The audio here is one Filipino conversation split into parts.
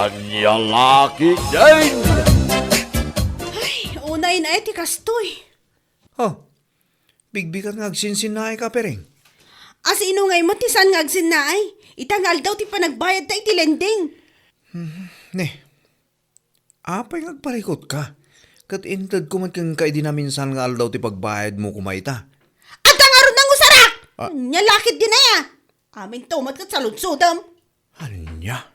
Anya laki din! Ay, unay na ti kastoy. Oh, bigbigan nga agsinsinay ka, Pereng. As ino ngay mo ti saan nga agsinnaay. Itangal daw ti panagbayad ta iti lending. Ne, apay ngagparikot ka. Kat intad ko man kang kaidinaminsan nga aldaw ti pagbayad mo kumaita. At ang aron ng usarak! Nyalakit din na ya. Amin tumat kat sa lutsudam. Anya?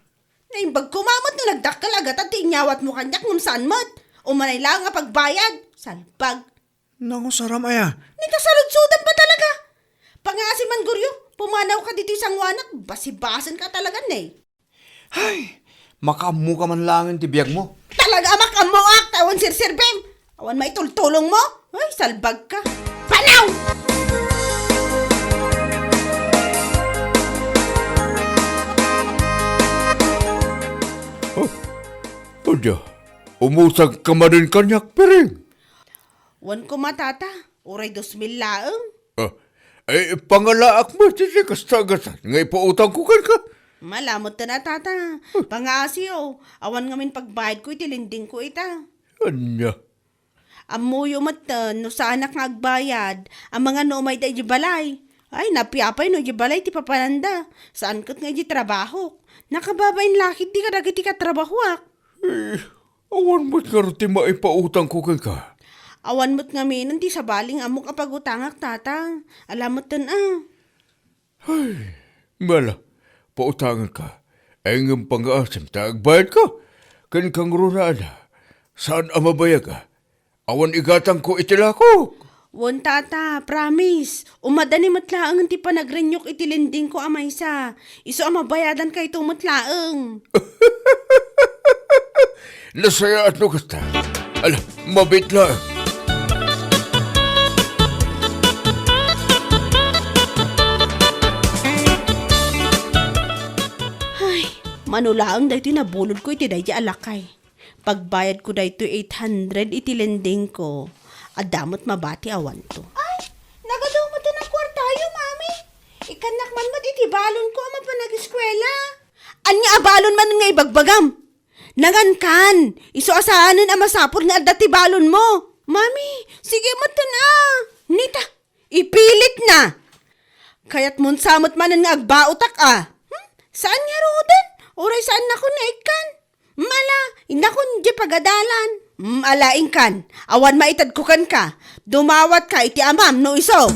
Naimbag kumamot no nagdakkel agad at tinyawat mo kanyak ngum saan mat. Umanay lang nga pagbayad. Salpag. Nako, saram aya. Ni kasaludsudan pa talaga. Pangasi man guryo, pumanaw ka dito isang wanak, basibasan ka talaga ne. Ay, makamu ka man langin ti biyag mo. Talaga makamuak, tawan sirsirbem. Awan maitultulong mo. Ay, salbag ka. Panaw! Anya, umusag ka man din kanyak, Pereng. Wan ko matata, uray 2,000 laeng. Pangalaak mo, sisi kastagasan. Ngay pautang ko kan ka. Malamot ta na tata. Pangasi o, awan ngamin pagbayad ko itilinding ko ita. Anya. Amuyo matan, no sa anak nga agbayad, ang mga noomay da di balay. Ay, napiapay no di balay ti papananda. Saan kat nga di trabaho? Nakababain lakit di ka dagiti ka trabahoak. Awan mo't nga rin maipautang ko kan ka. Awan mo't nga minan ti sa baling amok apagutangak tata. Alamot tan Mala, pautangan ka. Ay ng pang-aasam, taagbayad ka. Kan kang runaan, saan ang mabaya ka? Awan igatang ko itila ko. Won tata, promise. Umadani matlaang ti panagrenyok itilinding ko amay sa. Iso amabayadan kay tumutlaang. Nasaya at no kasta. Ala, mabit lang. Ay, manulaang dahito nabulod ko iti dahi alakay. Pagbayad ko dahito 800 itilinding ko. Adamot mabati awan to. Ay, nagadaw mo to ng kwartayo, mami. Ikanak man mat iti balon ko ama pa nag-eskwela. Anya abalon man nga ibagbagam. Nangan kan, iso asaanan ang masapor nga adda ti balon mo. Mami, sige mata na. Nita, ipilit na. Kaya't mun samot manan nga agbautak Saan nga rodan? Oray saan na ko na ikan? Mala, inakon di pagadalan. Alaing kan, awan maitad ko kan ka. Dumawat ka iti amam no iso.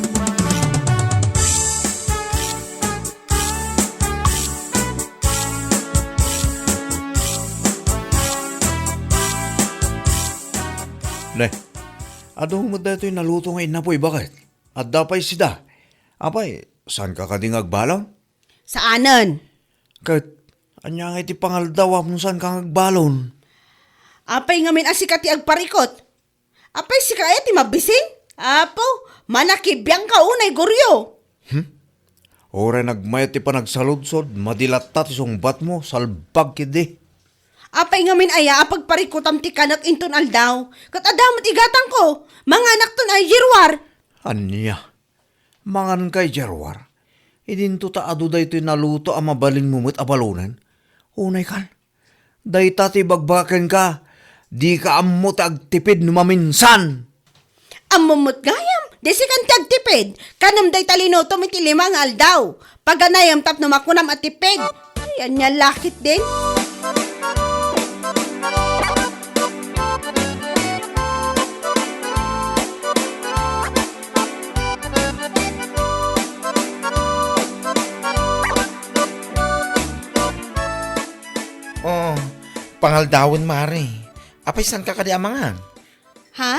Ne, adong mo dito yung naluto ngayon na po'y bakit? At dapay sida. Apay, saan ka kading agbalon? Saanan? Kahit, anya nga iti pangaldawa kung saan ka agbalon. Apay ngamin asikat ti agparikot. Apay si kaya ti mabising? Apo, manakibiyang ka unay goryo. Ora nagmayat ti panagsaludsod, madilat ta ti sungbat mo, salbag kidi. Apay ngamin aya apagparikotam ti kanak inton aldaw. Kat adamot igatang ko, mga anak ton ay jirwar. Anya, mangan kay Jerwar. Idinto ta adu daytoy naluto ang mabaling mumut abalunan. Unay kan, dayta ti bagbaken ka, di ka ammo agtipid numaminsan. Amumot gayam, desi kan tagtipid. Kanam day talino tumiti limang aldaw. Paganayam tap numakunam at tipid. Ayan niya lakit din. Oh, pangaldawon mare. Apay san ka kadi amangan? Ha?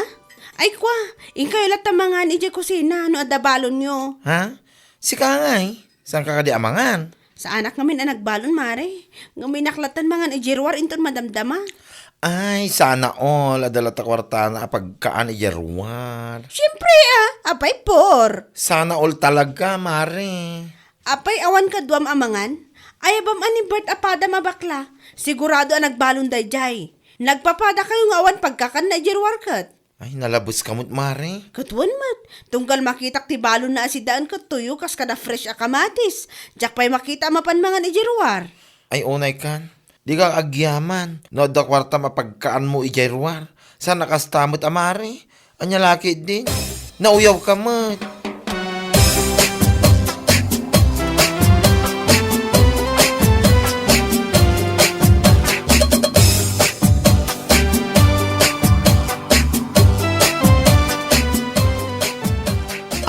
Ay kwa, ingkay latamangan ije kusina no adabalon nyo. Ha? Si kangay, san ka kadi amangan? Sa anak ngamin ang nagbalon mare. Ngamin naklatan mangan ijirwar inton madamdama. Ay, sana all adala ta kwarta na pagkaan iyarwan. Siyempre apay por. Sana all talaga mare. Apay awan ka duam amangan. Ay abam ani Bert apada mabakla. Sigurado ang nagbalon dayjay. Nagpapada kayo nga awan pagkakan na ijirwar kat. Ay, nalabos kamot mare. Katwan mat, tunggal makitak ti balon na asidaan kat tuyo kas kada fresh akamatis. Jak pa'y makita mapan mga ijirwar. Ay, unay kan. Di ka agyaman. No, da kwarta mapagkaan mo ijayrwar. Saan nakastamot amari? Anya laki din. Nauyaw ka mat.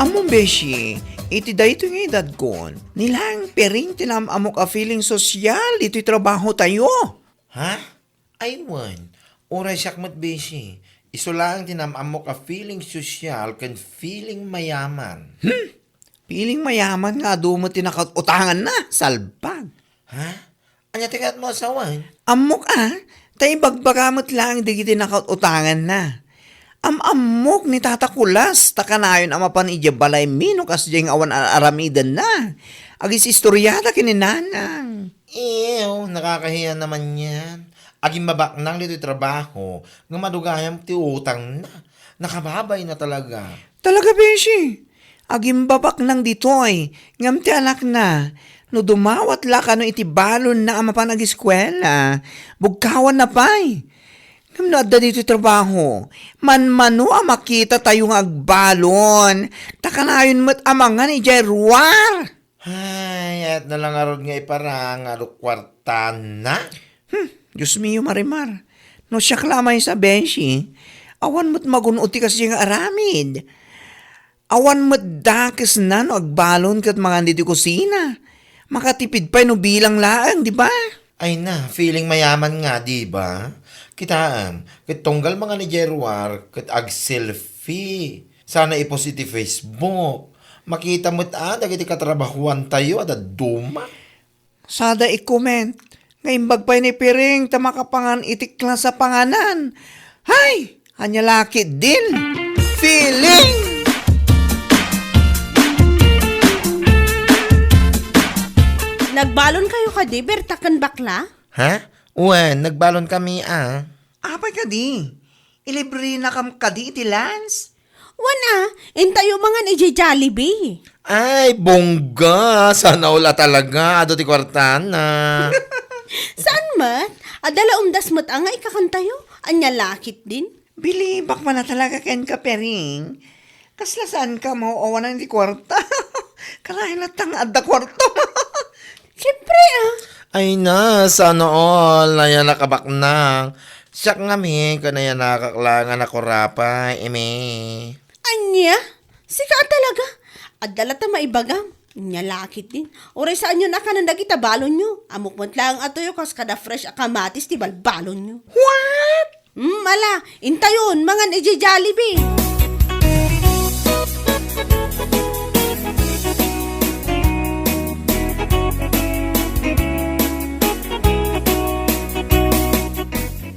Among beshi, iti dayto nga edad kon. Nilang pering tinamamok a feeling sosyal, ito'y trabaho tayo. Ha? Aywan. Oray sakmat besi. Iso lang tinamamok a feeling sosyal kan feeling mayaman. Feeling mayaman nga mo tinakautangan na, salbag. Ha? Anya tikat mo asawan? Amok tay bagbagamot lang di tinakautangan na. Amok ni Tata Kulas, takanayon amapan ija balay minukas diyang awan aramidan na. Agis istoryada kininanang. Ew, nakakahiya naman yan. Aging mabaknang dito'y trabaho, nga madugayang ti utang na. Nakababay na talaga. Talaga, Beshi. Agim babak nang ditoy, ngam ti anak na. No dumawat la ka no iti balon na amapan ag-eskwela. Bugkawan na pa'y. Ngam na adda dito'y trabaho. Man-mano makita tayong agbalon. Takanayon mo't amangan ni Jerwar. Ay, at na lang arod nga iparang kwartan na. Diyos mio marimar. No siya klamay sa Beshi. Awan mo't magunuti kasi nga aramid. Awan mo't dakes na no agbalon kat mga dito kusina. Makatipid pa no bilang laang, di ba? Ay na, feeling mayaman nga, di ba? Kitaan, kat tunggal mga ni Jerwar, kat ag-selfie. Sana ipost iti Facebook. Makita mo't dagiti katrabahuan tayo, ada duma. Sada i-comment. Ngayon bagpay ni Piring, tamakapangan itik lang sa panganan. Hay! Anya laki din. Feeling! Nagbalon kayo ka di, bertakan bakla? Ha? Uwan, nagbalon kami Apay ka di. Ilibre na kam ka di iti Lance. Wana, intayo mga ni Jollibee. Ay, bongga. Sana wala talaga. Ado ti kwartana. Saan mat? Adala umdas mat nga ikakantayo. Anya lakit din. Bilibak man na talaga ken ka, Piring. Kasla saan ka mauawanan di kwarta? Kalahin na tang adda kwarta. Siyempre Ay na, sana all. Naya nakabaknang. Siyak nga mi, kanaya nakaklangan ako rapay, eme. Anya? Sika talaga. Adala ta maibagam. Nya lakit din. Oray saan nyo nakananda kita balon nyo. Amok mo't lang atoyo kas kada fresh akamatis ti balbalon nyo. What? Ala, intayon, mga ni Jollibee.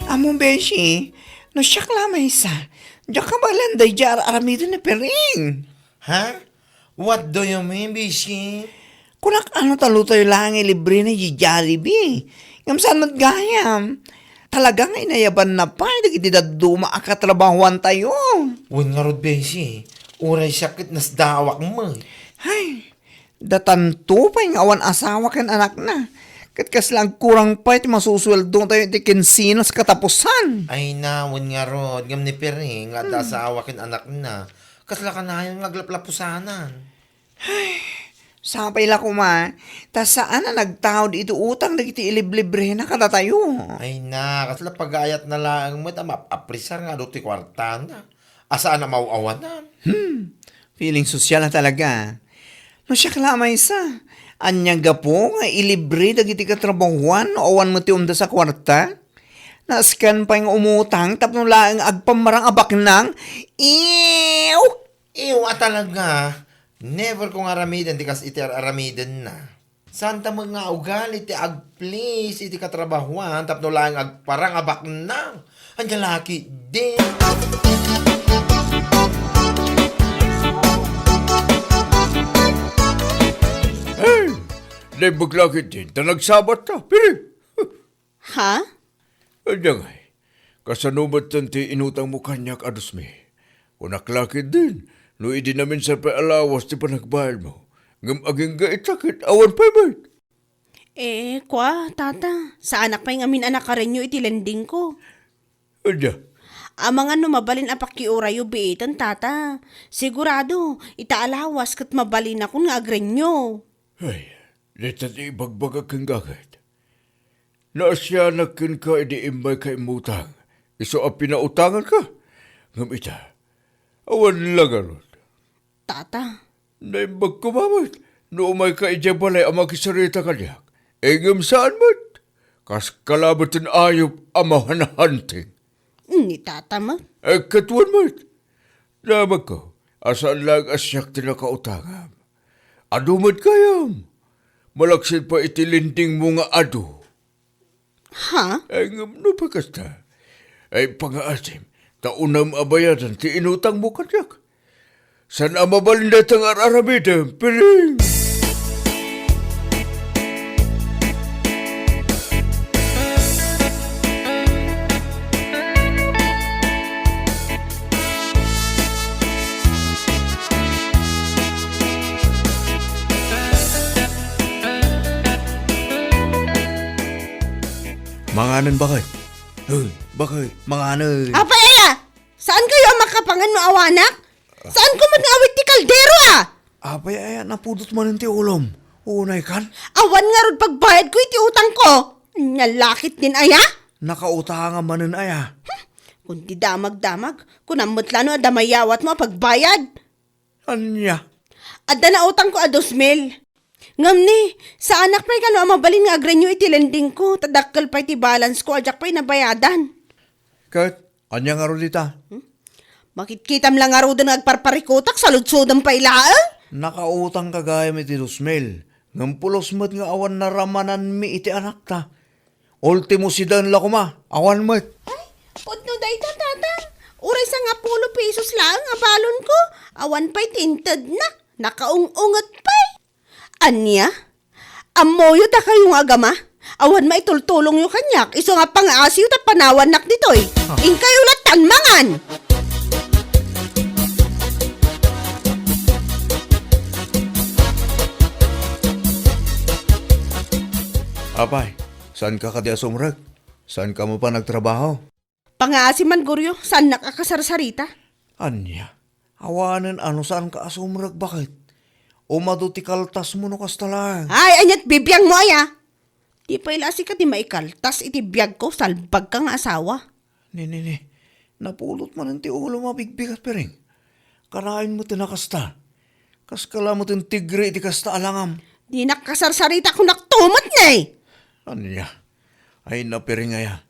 Among Beshi, no siya klamay sa. Diyak ka balanday jar aramido na Piring. Ha? What do you mean, Bishi? Kunak ano talo tayo lang libre na Jollibee. Ngam saan magayam? Talagang inayaban na pa, hindi daduma akatrabahuan tayo. Wan nga rod, Bishi. Uray sakit nas dawak mo. Ay, datanto pa yung awan asawa kan anak na. Katkas lang kurang pa iti masusweldo tayo iti kinsinas katapusan. Ay na, wan nga rod. Ngam ni Piring, at asawa kin anak na. Kasla ka na yung naglaplapusanan. Sapay la kuma, ta saan na nagtawad ito utang dagiti iliblibre na kada tayo. Ay na, kasla pag-ayat na lang mo, mapaprisar nga doon ti kwartana. Asaan na mauawanan? Feeling sosyal na talaga. No siya kalamay sa. Anyang gapo nga ilibre dagiti katrabahuan o awan mo ti umda sa kwarta. Naskan pa yung umutang tapno lang agpamarang abak nang. Ew! Ew, talaga. Never kong aramidan, di kas iti aramidan na. Santa mga ugali ti agplis, iti katrabahuan, tapno lang agparang abak nang. Ang laki din. Hey! Day baglakit din, ta nagsabat ta, Piring. Ha? Anya ngay, kasanumat tanti inutang mo kanyak adus mi. Unaklakit din, no idi namin sa paalawas ti panagbayal mo. Ngam aging gait sakit, awan pa ba? Tata. Sa anak pa yung amin anak ka rin nyo iti lending ko. Anya, Amang ano mabalin apakiurayo biitan, tata. Sigurado, itaalawas kat mabalin ako nga agrenyo. ay, litat ibagbaga kang gagad. Naasyanak ka edi imbay ka imutang. Iso ang pinautangan ka. Ngamita, awan lang aron. Tata, Naimbag kumamit. No may ka balay ang makisarita kanyak. Engam saan mat? Kas kalabatan ayop amahan hunting. ni tata mo. Katuan mat. Namag ko, asaan lang asyak tinakautangam. Adumat kayam. Malaksid pa itilinding mo nga adu. Ha? Engam no pagkasta. Ay pangaasim, taunam abayadan ti inutang mo kanyak. San amabalinda tang ararabidam, piring. Manganan bakit? Bakit? Manganan. Apaya! Saan kayo ang makapangan mo awanak? Saan ko mag-awit ti kaldero Apay ay napudot man ti ulom. Unay kan? Awan nga ron pagbayad ko iti utang ko. Nyalakit din aya? Nakautangan manen aya. Kundi damag-damag, kunamot lano adamayawat mo pagbayad. Anya? Adda na utang ko 2,000. Ngam ni, sa anak pa'y kano mabalin nga agrenyo iti lending ko, tadakkel pa iti balance ko, ajak pa'y nabayadan. Kat, anya nga ro dita? Makitkitam lang nga ro doon agparparikutak, saludsudan pa ilaan. Nakautang kagayam iti 2,000. Ngam pulos mat nga awan na ramanan mi iti anak ta. Ultimo sidan la kuma, awan mat. Ay, pudno da ito, tata. Uray sa nga 10 pesos lang, abalon ko. Awan pa'y tinted na, nakaung-ungat pa'y. Anya? Amoyo ta kayong agama? Awan maitultulong yung kanyak. Iso nga pang-aasiw ta panawan nak ditoy. Ingkayo latan mangan. Apay, saan ka kadi asumrag? Saan ka mo pa nagtrabaho? Pang-aasi man guryo, saan nakakasarsarita? Anya, awanan ano saan ka asumrag bakit? Umado ti kaltas mo no kastalang. Ay, anyat bibiyang mo aya. Di pa ilasi ka di maikaltas iti biyag ko, salbag ka nga asawa. Ni, napulot man ang ti ulo mabigbigat piring. Karain mo tinakasta. Kaskala mo tin tigre iti kasta alangam. Di nakasarsarita ko naktumat na eh. Anya, ay napiring aya.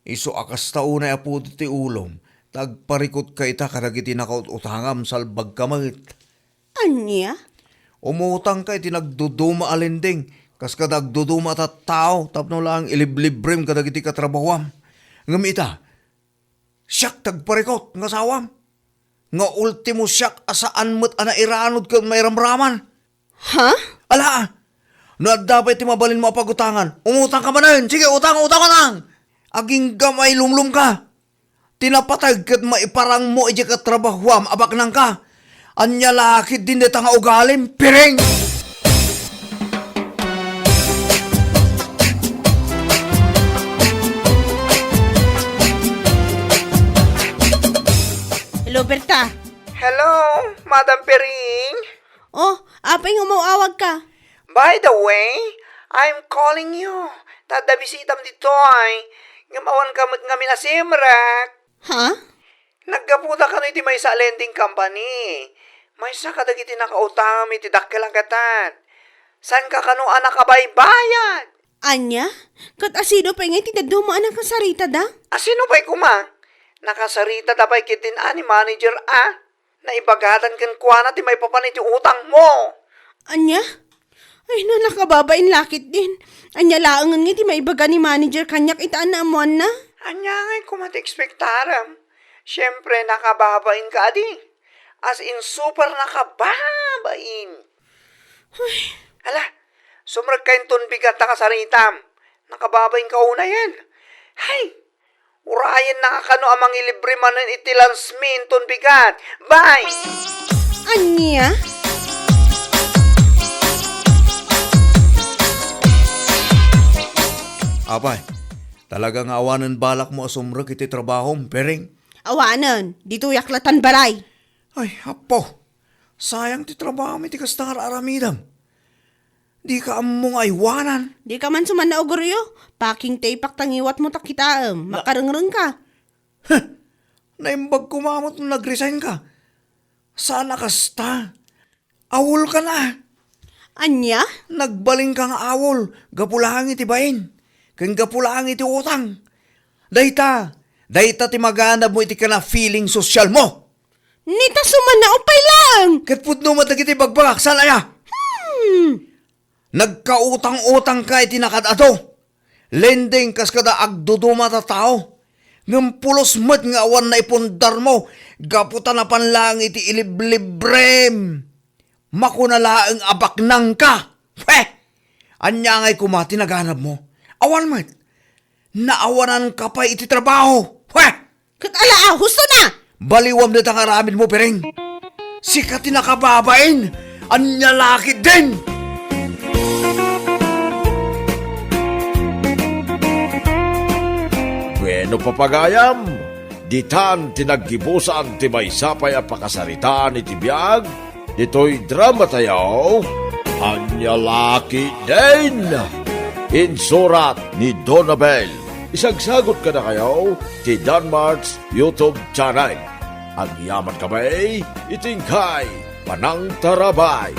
Iso akas taunay apo ti ulom. Tagparikot ka ita karagiti nakautangam salbag kamagit. Anya? Umutang ka iti nagduduma alinding. Kas ka nagduduma at tao tapno lang iliblibrim kadagiti katrabawam. Ngam ita, siyak tagparikot nga sawam. Nga ultimo siyak asaan mo't anairanod ka may ramraman. Ha? Ala, dapat ti mabalin mo pagutangan. Umutang ka manan. Sige, utang ka nang. Aging gamay lumlum ka. Tinapatag kat maiparang mo iti katrabahwam abak nang ka. Anya lakit din dita nga ugalim, piring! Hello, Berta. Hello, Madam Piring. Oh, apay nga mauawag ka. By the way, I'm calling you. Tadabisitam dito ay. Ngamawan kamot nga minasimrak. Ha? Naggaputa ka na iti may sa lending company. May sa kadagiti nakautang iti dakkelang katan. San ka kano anak kabay bayad? Anya? Kat asido pa nga tinadumaan ang kasarita da? Asino ba'y kuma? Nakasarita da ba'y kitin ani manager Naibagatan kan kuha na ti may papaniti utang mo. Anya? Ay na nakababain lakit din. Anya laangan nga ti maibaga ni manager kanyak itaan na amuan na. Anya nga'y kumati ekspektaram. Siyempre nakababain ka adi. As in super nakababain. Hala, sumrag kayong tunbigat na kasaritam. Nakababain ka una yan. Hay, urayan na kakano amang ilibre manan itilansmin tunbigat. Bye! Anya? Apay, talagang awanan balak mo asumrag iti trabahom, pering. Awanan, dito yaklatan baray. Ay, apo, sayang ti trabaho mi ti kastar aramidam. Di ka among aywanan. Di ka man suman na ogoryo. Paking taypak tangiwat mo takitaam. Makarengreng ka. Naimbag kumamot nung nag-resign ka. Sana kasta. Awol ka na. Anya? Nagbaling ka nga awol. Gapulahang iti bain. Kang gapulahang iti utang. Dayta ti maganap mo iti ka na feeling social mo. Nita suman na upay lang. Katput no matag iti bagbagak. Sana ya? Nagkautang-utang ka iti nakadato. Lending kas kada agduduma ta tao. Ngam pulos mat nga awan na ipundar mo. Gaputan na panlang iti iliblibrem. Makunala ang abaknang ka. Anya ngay kumati naganap mo. Awan mat. Naawanan ka pa iti trabaho. Kat ala, husto na. Baliwam na tangaramin mo, pereng. Sikat nakababain. Anya laki din. Bueno papagayam, ditan tinaggibusan ti may sapay a pakasaritaan iti biyag, ito'y drama tayo, anya laki din. Insurat ni Donabel, isagsagot ka na kayo ti Danmarks YouTube channel. Ang yaman kamay, itingkay, panang tarabay.